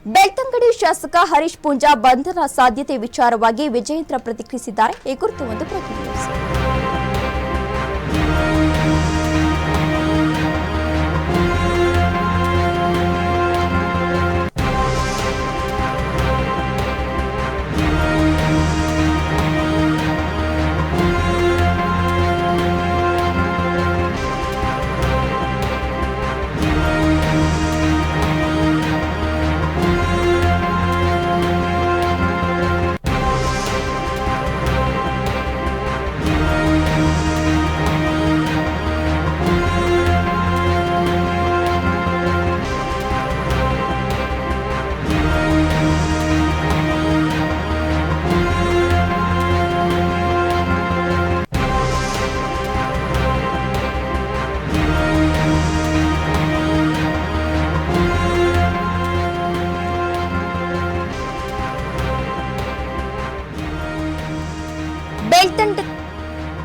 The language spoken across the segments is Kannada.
ಬೆಳ್ತಂಗಡಿ ಶಾಸಕ ಹರೀಶ್ ಪೂಂಜಾ ಬಂಧನ ಸಾಧ್ಯತೆ ವಿಚಾರವಾಗಿ ವಿಜಯೇಂದ್ರ ಪ್ರತಿಕ್ರಿಯಿಸಿದ್ದಾರೆ. ಈ ಕುರಿತು ಒಂದು ಪ್ರತಿಕ್ರಿಯೆ.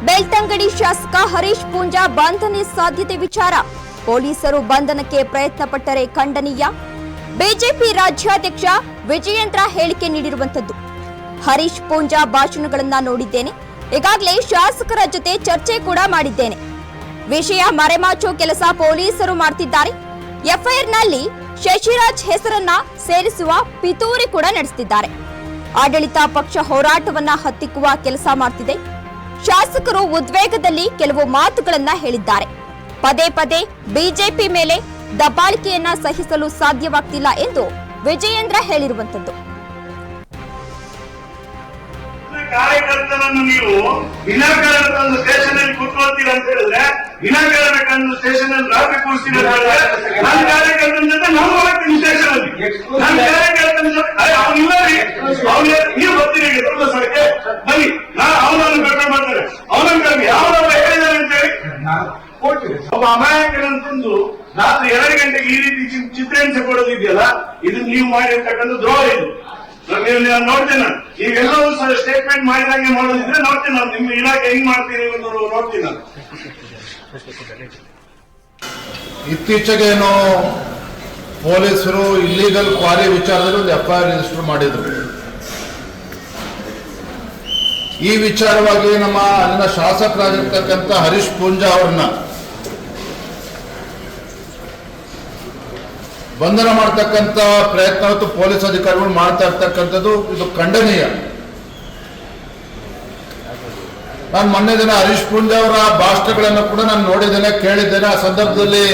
ಬೆಳ್ತಂಗಡಿ ಶಾಸಕ ಹರೀಶ್ ಪೂಂಜಾ ಬಂಧನ ಸಾಧ್ಯತೆ ವಿಚಾರ ಪೊಲೀಸರು ಬಂಧನಕ್ಕೆ ಪ್ರಯತ್ನ ಪಟ್ಟರೆ ಖಂಡನೀಯ. ಬಿಜೆಪಿ ರಾಜ್ಯಾಧ್ಯಕ್ಷ ವಿಜಯೇಂದ್ರ ಹೇಳಿಕೆ ನೀಡಿರುವಂತದ್ದು. ಹರೀಶ್ ಪೂಂಜಾ ಭಾಷಣಗಳನ್ನ ನೋಡಿದ್ದೇನೆ, ಈಗಾಗಲೇ ಶಾಸಕರ ಜೊತೆ ಚರ್ಚೆ ಕೂಡ ಮಾಡಿದ್ದೇನೆ. ವಿಷಯ ಮರೆಮಾಚೋ ಕೆಲಸ ಪೊಲೀಸರು ಮಾಡ್ತಿದ್ದಾರೆ. ಎಫ್ಐಆರ್ನಲ್ಲಿ ಶಶಿರಾಜ್ ಹೆಸರನ್ನ ಸೇರಿಸುವ ಪಿತೂರಿ ಕೂಡ ನಡೆಸುತ್ತಿದ್ದಾರೆ. ಆಡಳಿತ ಪಕ್ಷ ಹೋರಾಟವನ್ನ ಹತ್ತಿಕ್ಕುವ ಕೆಲಸ ಮಾಡ್ತಿದೆ. ಶಾಸಕರು ಉದ್ವೇಗದಲ್ಲಿ ಕೆಲವು ಮಾತುಗಳನ್ನ ಹೇಳಿದ್ದಾರೆ. ಪದೇ ಪದೇ ಬಿಜೆಪಿ ಮೇಲೆ ದಬ್ಬಾಳಿಕೆಯನ್ನ ಸಹಿಸಲು ಸಾಧ್ಯವಾಗ್ತಿಲ್ಲ ಎಂದು ವಿಜಯೇಂದ್ರ ಹೇಳಿರುವಂತದ್ದು. ಕಾರ್ಯಕರ್ತನನ್ನು ನೀವು ವಿನಾಕಾರಣ ತಂದು ಸ್ಟೇಷನ್ ಅಲ್ಲಿ ಕೂತ್ಕೊಳ್ತೀರ ಅಂತ ಹೇಳಿದ್ರೆ, ವಿನಾಕಾರಣ ತಂದು ಸ್ಟೇಷನ್ ಅಲ್ಲಿ ರಾತ್ರಿ ಕೂರಿಸ್ತೀರ ಅಂತ ಹೇಳಿದ್ರೆ, ನನ್ನ ಕಾರ್ಯಕರ್ತನ ಜೊತೆ ನಾವು ಹೋಗ್ತೀನಿ ಸ್ಟೇಷನ್ ಅಲ್ಲಿ. ನನ್ನ ಕಾರ್ಯಕರ್ತನ ಜೊತೆ ಅವನಿಲ್ಲ ರೀ, ಅವನಿಗೆ ನೀವು ಬರ್ತೀರಿ ಧರ್ಮಸ್ಥಳಕ್ಕೆ ಬನ್ನಿ, ಅವನನ್ನು ಕರ್ಕೊಂಡು ಮಾಡ್ತಾರೆ. ಅವನನ್ನು ಕರ್ಕೊಂಡು ಯಾವನೊಬ್ಬ ಹೇಳಿದಾರೆ ಅಂತ ಹೇಳಿ ಒಬ್ಬ ಅಮಾಯಕನಂತಂದು ರಾತ್ರಿ 2 ಗಂಟೆಗೆ ಈ ರೀತಿ ಚಿತ್ರಹಿಂಸೆ ಕೊಡೋದಿದೆಯಲ್ಲ, ಇದನ್ನು ನೀವು ಮಾಡಿರ್ತಕ್ಕಂಥ ದ್ರೋಹ ಇದು. ನಾನು ನೋಡ್ತೇನೆ, ಈಗೆಲ್ಲವೂ ಸ್ಟೇಟ್ಮೆಂಟ್ ಮಾಡಿದಂಗೆ ಮಾಡೋದಿದ್ರೆ ನೋಡ್ತೀನಿ ನಾನು, ನಿಮ್ಮ ಇಲಾಖೆ ಹೆಂಗ್ ಮಾಡ್ತೀನಿ ನೋಡ್ತೀನಿ ನಾನು. ಇತ್ತೀಚೆಗೇನು ಪೊಲೀಸರು ಇಲ್ಲಿಗಲ್ ಕ್ವಾರಿ ವಿಚಾರದಲ್ಲಿ ಒಂದು ಎಫ್ಐಆರ್ ರಿಜಿಸ್ಟರ್ ಮಾಡಿದ್ರು. ಈ ವಿಚಾರವಾಗಿ ನಮ್ಮ ಅಲ್ಲಿನ ಶಾಸಕರಾಗಿರ್ತಕ್ಕಂಥ ಹರೀಶ್ ಪೂಂಜಾ ಅವ್ರನ್ನ ಬಂಧನ ಮಾಡತಕ್ಕಂಥ ಪ್ರಯತ್ನ ಮತ್ತು ಪೊಲೀಸ್ ಅಧಿಕಾರಿಗಳು ಮಾಡ್ತಾ ಇರ್ತಕ್ಕಂಥದ್ದು ಇದು ಖಂಡನೀಯ. ನಾನು ಮೊನ್ನೆ ದಿನ ಹರೀಶ್ ಪೂಂಜಾ ಅವರ ಭಾಷಣಗಳನ್ನು ಕೂಡ ನಾನು ನೋಡಿದ್ದೇನೆ, ಕೇಳಿದ್ದೇನೆ. ಆ ಸಂದರ್ಭದಲ್ಲಿ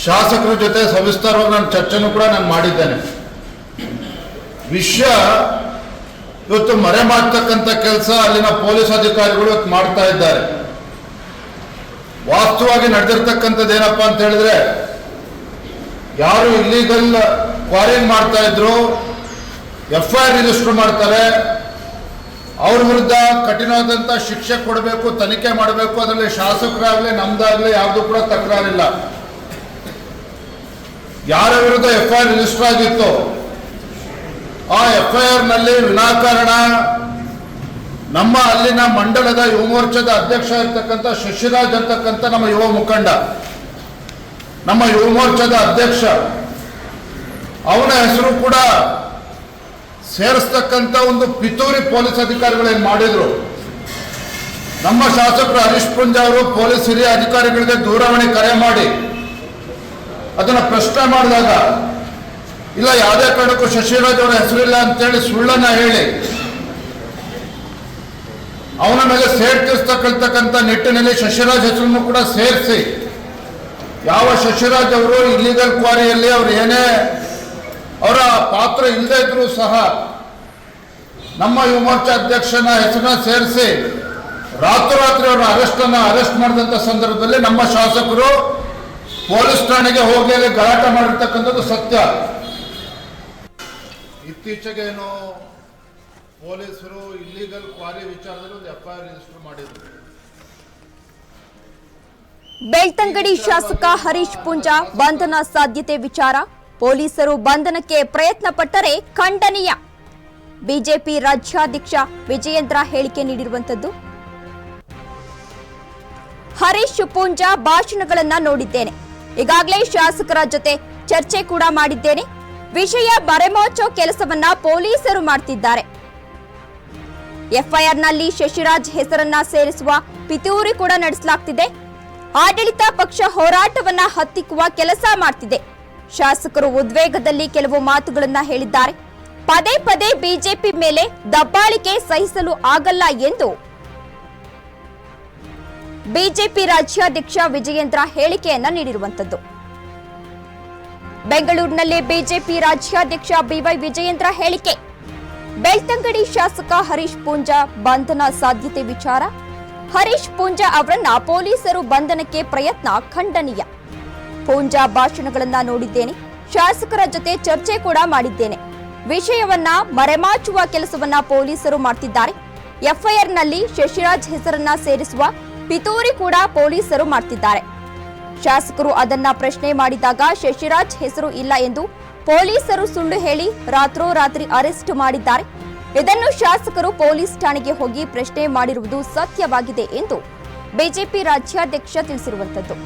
ಶಾಸಕರ ಜೊತೆ ಸವಿಸ್ತಾರವಾಗಿ ನಾನು ಚರ್ಚೆನೂ ಕೂಡ ನಾನು ಮಾಡಿದ್ದೇನೆ. ವಿಷಯ ಇವತ್ತು ಮರೆ ಮಾಡ್ತಕ್ಕಂಥ ಕೆಲಸ ಅಲ್ಲಿನ ಪೊಲೀಸ್ ಅಧಿಕಾರಿಗಳು ಇವತ್ತು ಮಾಡ್ತಾ ಇದ್ದಾರೆ. ವಾಸ್ತವವಾಗಿ ನಡೆದಿರ್ತಕ್ಕಂಥದ್ದು ಏನಪ್ಪಾ ಅಂತ ಹೇಳಿದ್ರೆ, ಯಾರು ಇಲ್ಲಿಗಲ್ ಕ್ವಾರಿಂಗ್ ಮಾಡ್ತಾ ಇದ್ರು ಎಫ್ಐಆರ್ ರಿಜಿಸ್ಟರ್ ಮಾಡ್ತಾರೆ, ಅವ್ರ ವಿರುದ್ಧ ಕಠಿಣವಾದಂತ ಶಿಕ್ಷೆ ಕೊಡಬೇಕು, ತನಿಖೆ ಮಾಡಬೇಕು. ಅದರಲ್ಲಿ ಶಾಸಕರಾಗ್ಲಿ ನಮ್ದಾಗ್ಲಿ ಯಾವ್ದು ಕೂಡ ತಕರಾರಿಲ್ಲ. ಯಾರ ವಿರುದ್ಧ ಎಫ್ಐಆರ್ ರಿಜಿಸ್ಟರ್ ಆಗಿತ್ತು ಆ ಎಫ್ಐಆರ್ ನಲ್ಲಿ ವಿನಾಕಾರಣ ನಮ್ಮ ಅಲ್ಲಿನ ಮಂಡಲದ ಯುವ ಮೋರ್ಚಾದ ಅಧ್ಯಕ್ಷ ಇರ್ತಕ್ಕಂಥ ಶಶಿರಾಜ್ ಅಂತಕ್ಕಂಥ ನಮ್ಮ ಯುವ ಮುಖಂಡ, ನಮ್ಮ ಯುವ ಮೋರ್ಚಾದ ಅಧ್ಯಕ್ಷ, ಅವನ ಹೆಸರು ಕೂಡ ಸೇರಿಸ್ತಕ್ಕಂಥ ಒಂದು ಪಿತೂರಿ ಪೊಲೀಸ್ ಅಧಿಕಾರಿಗಳೇನು ಮಾಡಿದ್ರು. ನಮ್ಮ ಶಾಸಕರು ಹರೀಶ್ ಪೂಂಜಾ ಅವರು ಪೊಲೀಸ್ ಹಿರಿಯ ಅಧಿಕಾರಿಗಳಿಗೆ ದೂರವಾಣಿ ಕರೆ ಮಾಡಿ ಅದನ್ನ ಪ್ರಶ್ನೆ ಮಾಡಿದಾಗ, ಇಲ್ಲ ಯಾವುದೇ ಕಾರಣಕ್ಕೂ ಶಶಿರಾಜ್ ಅವರ ಹೆಸರಿಲ್ಲ ಅಂತೇಳಿ ಸುಳ್ಳನ್ನ ಹೇಳಿ ಅವನ ಮೇಲೆ ಸೇಡ್ ತೀರಿಸ್ತಕ್ಕಂಥ ನಿಟ್ಟಿನಲ್ಲಿ ಶಶಿರಾಜ್ ಹೆಸರನ್ನು ಕೂಡ ಸೇರಿಸಿ, ಯಾವ ಶಶಿರಾಜ್ ಅವರು ಇಲ್ಲಿಗಲ್ ಕ್ವಾರಿಯಲ್ಲಿ ಅವರು ಏನೇ ಅವರ ಪಾತ್ರ ಇಲ್ಲದೆ ಇದ್ರೂ ಸಹ ನಮ್ಮ ಯುವ ಮೋರ್ಚಾ ಅಧ್ಯಕ್ಷನ ಹೆಸರನ್ನ ಸೇರಿಸಿ ರಾತ್ರೋರಾತ್ರಿ ಅವರ ಅರೆಸ್ಟ್ ಮಾಡಿದಂಥ ಸಂದರ್ಭದಲ್ಲಿ ನಮ್ಮ ಶಾಸಕರು ಪೊಲೀಸ್ ಠಾಣೆಗೆ ಹೋಗಿ ಗಲಾಟೆ ಮಾಡಿರ್ತಕ್ಕಂಥದ್ದು ಸತ್ಯ. ಇತ್ತೀಚೆಗೇನು ಪೊಲೀಸರು ಇಲ್ಲಿಗಲ್ ಕ್ವಾರಿ ವಿಚಾರದಲ್ಲಿ ಒಂದು ಎಫ್ಐಆರ್ ರಿಜಿಸ್ಟರ್ ಮಾಡಿದ್ರು. ಬೆಳ್ತಂಗಡಿ ಶಾಸಕ ಹರೀಶ್ ಪೂಂಜಾ ಬಂಧನ ಸಾಧ್ಯತೆ ವಿಚಾರ ಪೊಲೀಸರು ಬಂಧನಕ್ಕೆ ಪ್ರಯತ್ನ ಪಟ್ಟರೆ ಖಂಡನೀಯ. ಬಿಜೆಪಿ ರಾಜ್ಯಾಧ್ಯಕ್ಷ ವಿಜಯೇಂದ್ರ ಹೇಳಿಕೆ ನೀಡಿರುವಂತದ್ದು. ಹರೀಶ್ ಪೂಂಜಾ ಭಾಷಣಗಳನ್ನ ನೋಡಿದ್ದೇನೆ, ಈಗಾಗಲೇ ಶಾಸಕರ ಜೊತೆ ಚರ್ಚೆ ಕೂಡ ಮಾಡಿದ್ದೇನೆ. ವಿಷಯ ಮರೆಮಾಚೋ ಕೆಲಸವನ್ನ ಪೊಲೀಸರು ಮಾಡ್ತಿದ್ದಾರೆ. ಎಫ್ಐಆರ್ನಲ್ಲಿ ಶಶಿರಾಜ್ ಹೆಸರನ್ನ ಸೇರಿಸುವ ಪಿತೂರಿ ಕೂಡ ನಡೆಸಲಾಗ್ತಿದೆ. ಆಡಳಿತ ಪಕ್ಷ ಹೋರಾಟವನ್ನ ಹತ್ತಿಕ್ಕುವ ಕೆಲಸ ಮಾಡ್ತಿದೆ. ಶಾಸಕರು ಉದ್ವೇಗದಲ್ಲಿ ಕೆಲವು ಮಾತುಗಳನ್ನ ಹೇಳಿದ್ದಾರೆ. ಪದೇ ಪದೇ ಬಿಜೆಪಿ ಮೇಲೆ ದಬ್ಬಾಳಿಕೆ ಸಹಿಸಲು ಆಗಲ್ಲ ಎಂದು ಬಿಜೆಪಿ ರಾಜ್ಯಾಧ್ಯಕ್ಷ ವಿಜಯೇಂದ್ರ ಹೇಳಿಕೆಯನ್ನ ನೀಡಿರುವಂತದ್ದು. ಬೆಂಗಳೂರಿನಲ್ಲಿ ಬಿಜೆಪಿ ರಾಜ್ಯಾಧ್ಯಕ್ಷ ಬಿವೈ ವಿಜಯೇಂದ್ರ ಹೇಳಿಕೆ. ಬೆಳ್ತಂಗಡಿ ಶಾಸಕ ಹರೀಶ್ ಪೂಂಜಾ ಬಂಧನ ಸಾಧ್ಯತೆ ವಿಚಾರ. ಹರೀಶ್ ಪೂಂಜಾ ಅವರನ್ನ ಪೊಲೀಸರು ಬಂಧನಕ್ಕೆ ಪ್ರಯತ್ನ ಖಂಡನೀಯ. ಪೂಂಜಾ ಭಾಷಣಗಳನ್ನ ನೋಡಿದ್ದೇನೆ, ಶಾಸಕರ ಜೊತೆ ಚರ್ಚೆ ಕೂಡ ಮಾಡಿದ್ದೇನೆ. ವಿಷಯವನ್ನ ಮರೆಮಾಚುವ ಕೆಲಸವನ್ನ ಪೊಲೀಸರು ಮಾಡ್ತಿದ್ದಾರೆ. ಎಫ್ಐಆರ್ನಲ್ಲಿ ಶಶಿರಾಜ್ ಹೆಸರನ್ನ ಸೇರಿಸುವ ಪಿತೂರಿ ಕೂಡ ಪೊಲೀಸರು ಮಾಡ್ತಿದ್ದಾರೆ. ಶಾಸಕರು ಅದನ್ನ ಪ್ರಶ್ನೆ ಮಾಡಿದಾಗ ಶಶಿರಾಜ್ ಹೆಸರು ಇಲ್ಲ ಎಂದು ಪೊಲೀಸರು ಸುಳ್ಳು ಹೇಳಿ ರಾತ್ರೋರಾತ್ರಿ ಅರೆಸ್ಟ್ ಮಾಡಿದ್ದಾರೆ. ಇದನ್ನು ಶಾಸಕರು ಪೊಲೀಸ್ ಠಾಣೆಗೆ ಹೋಗಿ ಪ್ರಶ್ನೆ ಮಾಡಿರುವುದು ಸತ್ಯವಾಗಿದೆ ಎಂದು ಬಿಜೆಪಿ ರಾಜ್ಯಾಧ್ಯಕ್ಷ ತಿಳಿಸಿರುವಂತದ್ದು.